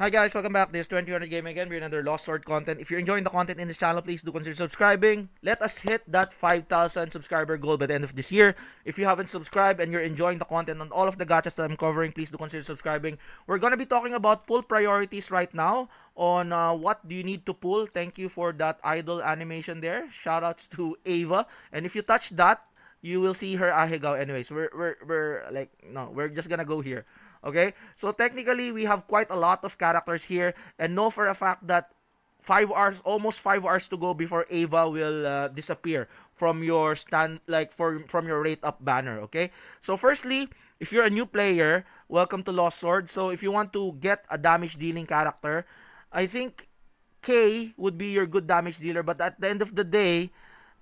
Hi guys, welcome back. This is 2000 Game again. We're another Lost Sword content. If you're enjoying the content in this channel, please do consider subscribing. Let us hit that 5,000 subscriber goal by the end of this year. If you haven't subscribed and you're enjoying the content on all of the gachas that I'm covering, please do consider subscribing. We're gonna be talking about pull priorities right now on what do you need to pull. Thank you for that idol animation there. Shoutouts to Ava. And if you touch that, you will see her ahegao. Anyways, we're like, no, we're just gonna go here. Okay, so technically we have quite a lot of characters here, and know for a fact that 5 hours, almost 5 hours to go before Ava will disappear from your from your rate up banner. Okay, so firstly, if you're a new player, welcome to Lost Sword. So if you want to get a damage dealing character, I think K would be your good damage dealer, but at the end of the day,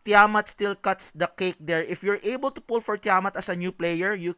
Tiamat still cuts the cake there. If you're able to pull for Tiamat as a new player, you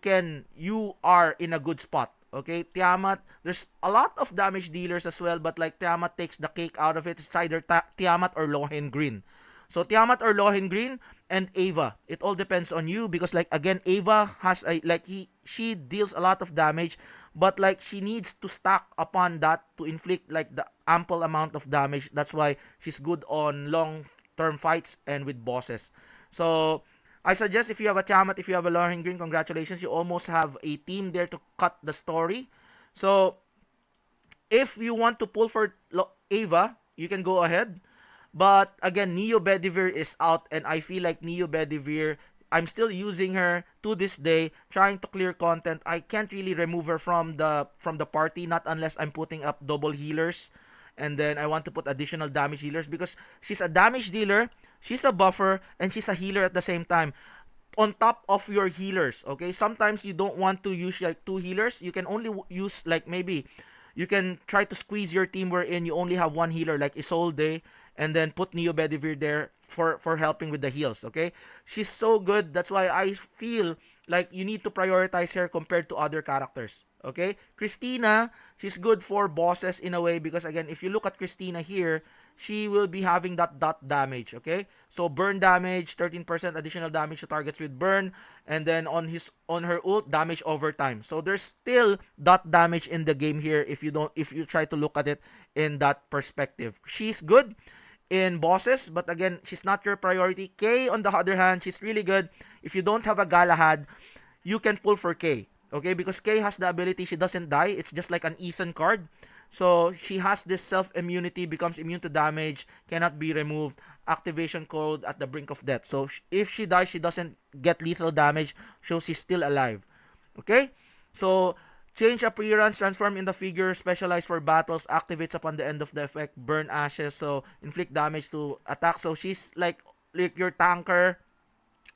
are in a good spot. Okay, Tiamat, there's a lot of damage dealers as well, but like Tiamat takes the cake out of it. It's either Tiamat or Lohen Green. So Tiamat or Lohen Green and Ava. It all depends on you because like again Ava has a like she deals a lot of damage, but like she needs to stack upon that to inflict like the ample amount of damage. That's why she's good on long term fights and with bosses. So I suggest if you have a Tiamat, if you have a Lohen Green, congratulations. You almost have a team there to cut the story. So if you want to pull for Ava, you can go ahead. But again, Neo Bedivere is out, and I feel like Neo Bedivere, I'm still using her to this day, trying to clear content. I can't really remove her from the party, not unless I'm putting up double healers, and then I want to put additional damage healers because she's a damage dealer, she's a buffer, and she's a healer at the same time. On top of your healers, okay? Sometimes you don't want to use like two healers. You can only use like maybe you can try to squeeze your team wherein you only have one healer like Isolde, and then put Neo Bedivere there for helping with the heals, okay? She's so good. That's why I feel like you need to prioritize her compared to other characters. Okay? Christina, she's good for bosses in a way because again, if you look at Christina here, she will be having that dot damage, okay? So burn damage, 13% additional damage to targets with burn, and then on her ult, damage over time. So there's still dot damage in the game here if you try to look at it in that perspective. She's good in bosses, but again, she's not your priority. Kay, on the other hand, she's really good. If you don't have a Galahad, you can pull for Kay. Okay, because Kay has the ability, she doesn't die. It's just like an Ethan card. So she has this self-immunity, becomes immune to damage, cannot be removed, activation code at the brink of death. So if she dies, she doesn't get lethal damage, so she's still alive. Okay? So change appearance, transform in the figure, specialized for battles, activates upon the end of the effect, burn ashes, so inflict damage to attack. So she's like your tanker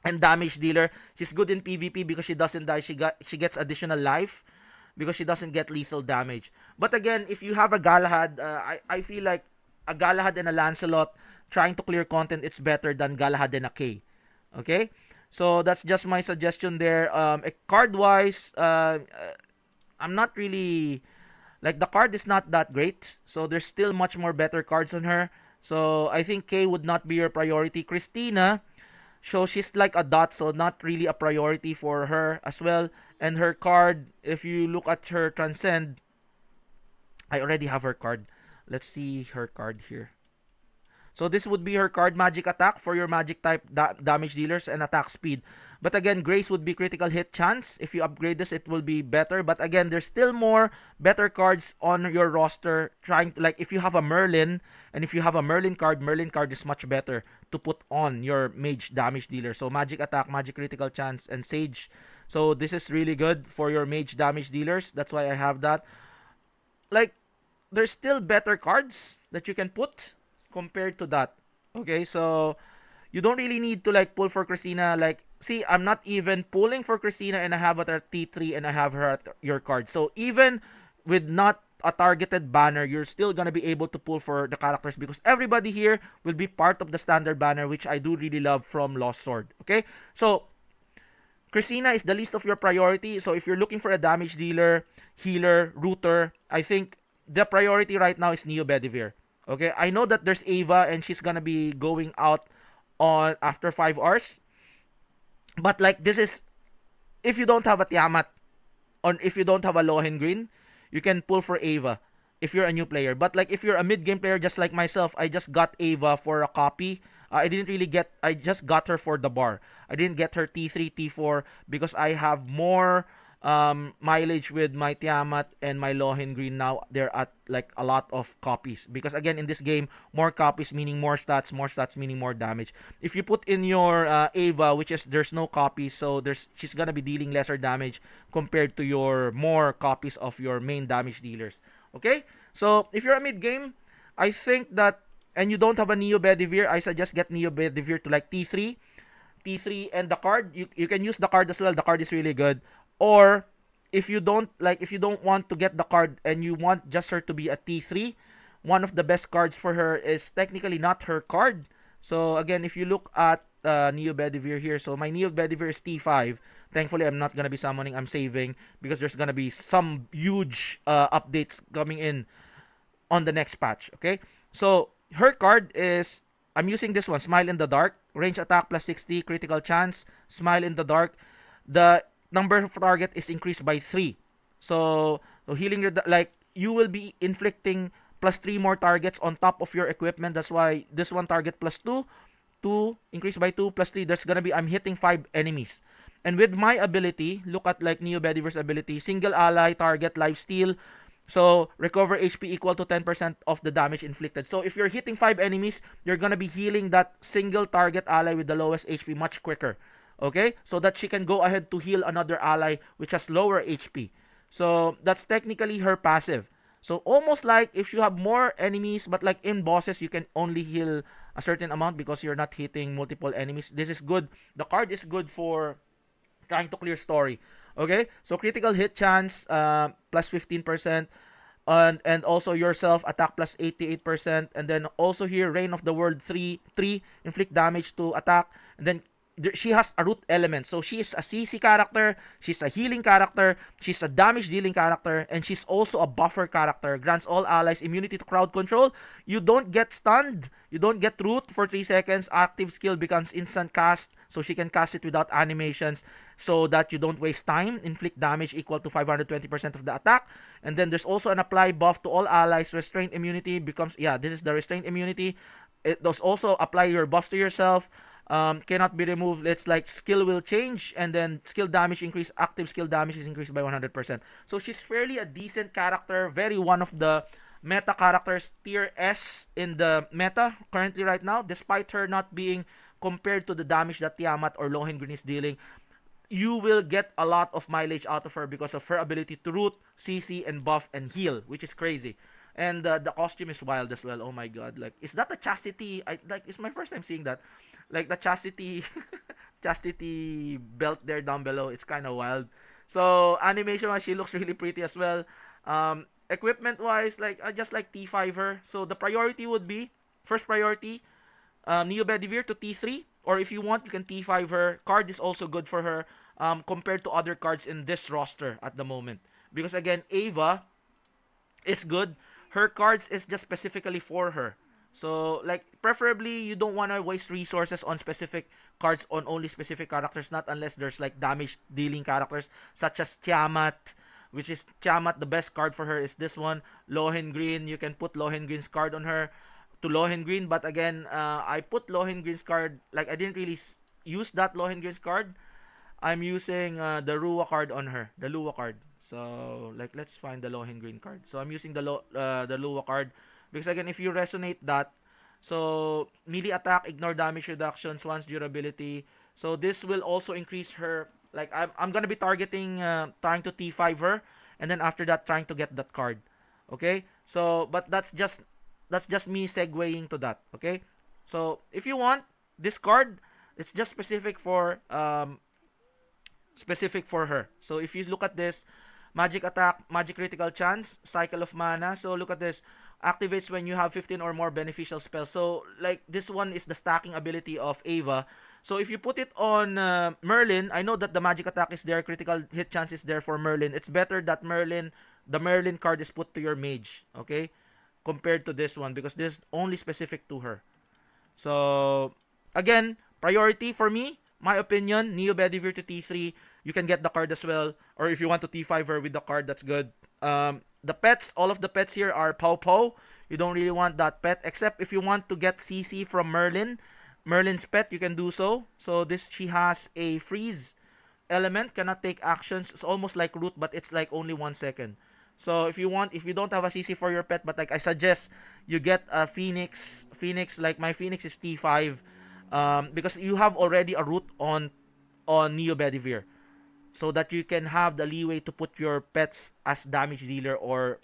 and damage dealer. She's good in PvP because she doesn't die. She gets additional life because she doesn't get lethal damage. But again, if you have a Galahad, I feel like a Galahad and a Lancelot trying to clear content, it's better than Galahad and a K. Okay? So that's just my suggestion there. Card wise, I'm not really like the card is not that great. So there's still much more better cards on her. So I think K would not be your priority. Christina, so she's like a dot, so not really a priority for her as well. And her card, if you look at her Transcend, I already have her card. Let's see her card here. So this would be her card, magic attack for your magic type damage dealers and attack speed. But again, Grace would be critical hit chance. If you upgrade this, it will be better. But again, there's still more better cards on your roster. Trying to, like if you have a Merlin, and if you have a Merlin card is much better to put on your mage damage dealer. So magic attack, magic critical chance, and Sage. So this is really good for your mage damage dealers. That's why I have that. Like there's still better cards that you can put compared to that. Okay, so you don't really need to like pull for Christina. Like, see, I'm not even pulling for Christina and I have her at T3 and I have her at your card. So even with not a targeted banner, you're still gonna be able to pull for the characters because everybody here will be part of the standard banner, which I do really love from Lost Sword. Okay, so Christina is the least of your priority. So if you're looking for a damage dealer, healer, router, I think the priority right now is Neo Bedivere. Okay, I know that there's Ava and she's gonna be going out on after 5 hours. But like this is if you don't have a Tiamat or if you don't have a Lohen Green, you can pull for Ava. if you're a new player. But like if you're a mid-game player just like myself, I just got Ava for a copy. I just got her for the bar. I didn't get her T3, T4 because I have more mileage with my Tiamat and my Lohengrin now. They're at like a lot of copies because again in this game, more copies meaning more stats meaning more damage. If you put in your Ava, which is there's no copies, so she's gonna be dealing lesser damage compared to your more copies of your main damage dealers. Okay, so if you're a mid game, I think that, and you don't have a Neo Bedivere, I suggest get Neo Bedivere to like T3 and the card. You can use the card as well. The card is really good. Or if you don't want to get the card and you want just her to be a T3, one of the best cards for her is technically not her card. So again, if you look at Neo Bedivere here, so my Neo Bedivere is T5. Thankfully, I'm not gonna be summoning. I'm saving because there's gonna be some huge updates coming in on the next patch. Okay, so her card is, I'm using this one, Smile in the Dark. Range attack plus 60, critical chance, Smile in the Dark. The number of target is increased by 3. So healing, like you will be inflicting plus 3 more targets on top of your equipment. That's why this one target plus 2, 2 increased by 2 plus 3. There's gonna be, I'm hitting 5 enemies. And with my ability, look at like Neo Bedivere's ability, single ally target life steal. So, recover HP equal to 10% of the damage inflicted. So, if you're hitting 5 enemies, you're gonna be healing that single target ally with the lowest HP much quicker. Okay? So that she can go ahead to heal another ally which has lower HP. So, that's technically her passive. So, almost like if you have more enemies, but like in bosses, you can only heal a certain amount because you're not hitting multiple enemies. This is good. The card is good for trying to clear story. Okay, so critical hit chance plus 15%, and also yourself attack plus 88%, and then also here Reign of the World 3 inflict damage to attack, and then she has a root element. So she is a CC character, she's a healing character, she's a damage dealing character, and she's also a buffer character. Grants all allies immunity to crowd control. You don't get stunned, you don't get root for 3 seconds. Active skill becomes instant cast, so she can cast it without animations so that you don't waste time. Inflict damage equal to 520% of the attack. And then there's also an apply buff to all allies. Restraint immunity becomes, yeah, this is the restraint immunity. It does also apply your buffs to yourself. Cannot be removed. It's like skill will change, and then skill damage increase. Active skill damage is increased by 100%. So she's fairly a decent character. Very one of the meta characters, tier S in the meta currently right now. Despite her not being compared to the damage that Tiamat or Lohengrin is dealing, you will get a lot of mileage out of her because of her ability to root, CC, and buff and heal, which is crazy. And the costume is wild as well. Oh my god! Like, is that a chastity? It's my first time seeing that. Like the chastity, chastity belt there down below. It's kind of wild. So animation wise, she looks really pretty as well. Equipment wise, like just like T5 her. So the priority would be first priority, Neo Bedivere to T3, or if you want, you can T5 her. Card is also good for her compared to other cards in this roster at the moment. Because again, Ava is good. Her cards is just specifically for her. So, like, preferably, you don't want to waste resources on specific cards on only specific characters, not unless there's, like, damage-dealing characters, such as Tiamat, which is Tiamat, the best card for her is this one. Lohengrin, you can put Lohengrin's card on her to Lohengrin, but again, I put Lohengrin's card, like, I didn't really use that Lohengrin's card. I'm using the Rua card on her, the Lua card. So, like, let's find the Lohengrin card. So, I'm using the Lua card. Because again, if you resonate that, so melee attack, ignore damage reduction, Swan's durability. So this will also increase her. Like I'm gonna be targeting, trying to T5 her, and then after that trying to get that card. Okay. So but that's just me segueing to that. Okay. So if you want this card, it's just specific for her. So if you look at this, magic attack, magic critical chance, cycle of mana. So look at this. Activates when you have 15 or more beneficial spells. So, like, this one is the stacking ability of Ava. So, if you put it on Merlin, I know that the magic attack is there, critical hit chance is there for Merlin. It's better that the Merlin card is put to your mage, okay? Compared to this one, because this is only specific to her. So, again, priority for me, my opinion, Neo Bedivere to T3. You can get the card as well. Or if you want to T5 her with the card, that's good. The pets, all of the pets here are Pow Pow. You don't really want that pet, except if you want to get CC from Merlin's pet, you can do so. So this, she has a freeze element, cannot take actions. It's almost like root, but it's like only 1 second. So if you don't have a CC for your pet, but like I suggest you get a Phoenix, like my Phoenix is T5, because you have already a root on Neo Bedivere, so that you can have the leeway to put your pets as damage dealer or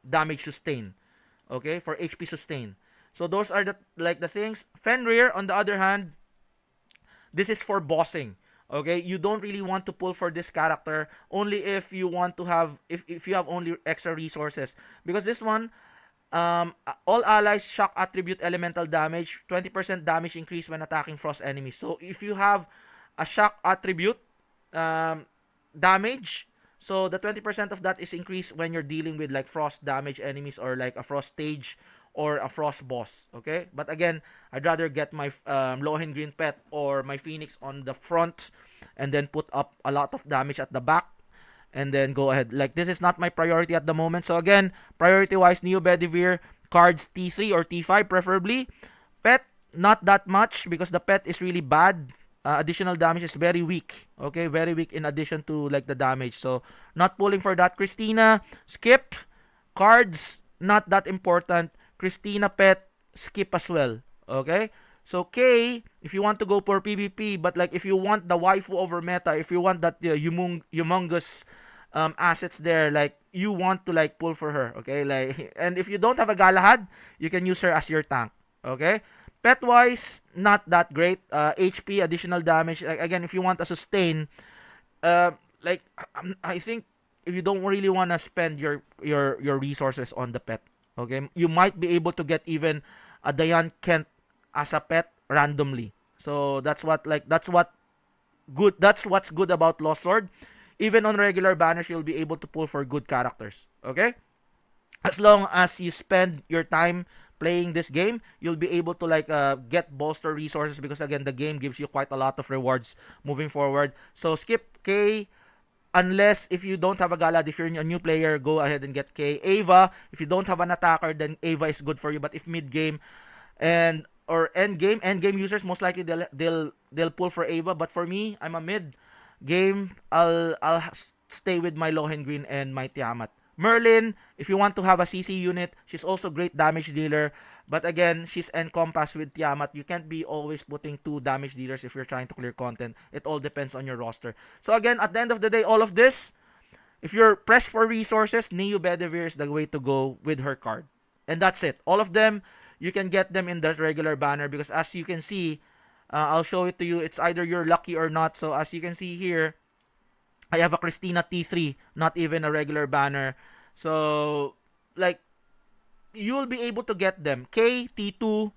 damage sustain. Okay, for HP sustain. So those are the things. Fenrir, on the other hand, this is for bossing. Okay, you don't really want to pull for this character only if you want to have, if you have only extra resources, because this one, all allies shock attribute elemental damage, 20% damage increase when attacking frost enemies. So if you have a shock attribute damage, so the 20% of that is increased when you're dealing with like frost damage enemies or like a frost stage or a frost boss. Okay, but again, I'd rather get my Lohen Green pet or my Phoenix on the front and then put up a lot of damage at the back and then go ahead. Like, this is not my priority at the moment. So again, priority wise, Neo Bedivere, cards T3 or T5 preferably. Pet, not that much because the pet is really bad. Additional damage is very weak. Okay, very weak in addition to like the damage. So not pulling for that. Christina, skip. Cards, not that important. Christina pet, skip as well. Okay? So K, if you want to go for PvP, but like if you want the waifu over meta, if you want that humongous assets there, like you want to like pull for her, okay? Like, and if you don't have a Galahad, you can use her as your tank, okay? Pet wise, not that great. HP, additional damage. Like, again, if you want a sustain, like I think if you don't really want to spend your resources on the pet, okay, you might be able to get even a Diane Kent as a pet randomly. So that's what's good about Lost Sword. Even on regular banners, you'll be able to pull for good characters. Okay, as long as you spend your time playing this game, you'll be able to like get bolster resources, because again, the game gives you quite a lot of rewards moving forward. So skip K, unless if you don't have a Galad. If you're a new player, go ahead and get K. Ava, if you don't have an attacker, then Ava is good for you. But if mid game and or end game users, most likely they'll pull for Ava. But for me, I'm a mid game. I'll stay with my Lohen Green and my Tiamat. Merlin, if you want to have a CC unit, she's also great damage dealer. But again, she's encompassed with Tiamat. You can't be always putting two damage dealers if you're trying to clear content. It all depends on your roster. So again, at the end of the day, all of this, if you're pressed for resources, Neo Bedivere is the way to go with her card. And that's it. All of them, you can get them in the regular banner, because as you can see, I'll show it to you. It's either you're lucky or not. So as you can see here, I have a Christina T3, not even a regular banner. So, like, you'll be able to get them. K, T2,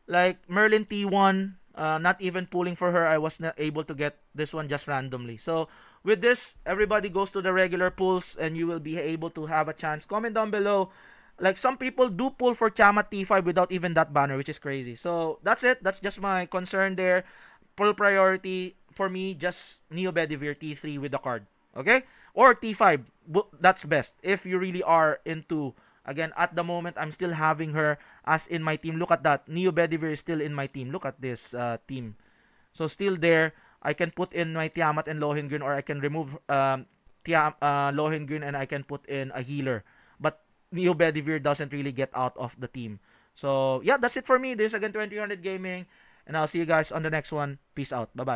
like Merlin T1, not even pulling for her. I was not able to get this one just randomly. So, with this, everybody goes to the regular pulls and you will be able to have a chance. Comment down below. Like, some people do pull for Tiamat T5 without even that banner, which is crazy. So, that's it. That's just my concern there. Full priority for me, just Neo Bedivere T3 with the card. Okay? Or T5. That's best. If you really are into, again, at the moment, I'm still having her as in my team. Look at that. Neo Bedivere is still in my team. Look at this team. So, still there. I can put in my Tiamat and Lohen Green, or I can remove Lohen Green and I can put in a healer. But Neo Bedivere doesn't really get out of the team. So, yeah, that's it for me. This is again 2000 Gaming. And I'll see you guys on the next one. Peace out. Bye-bye.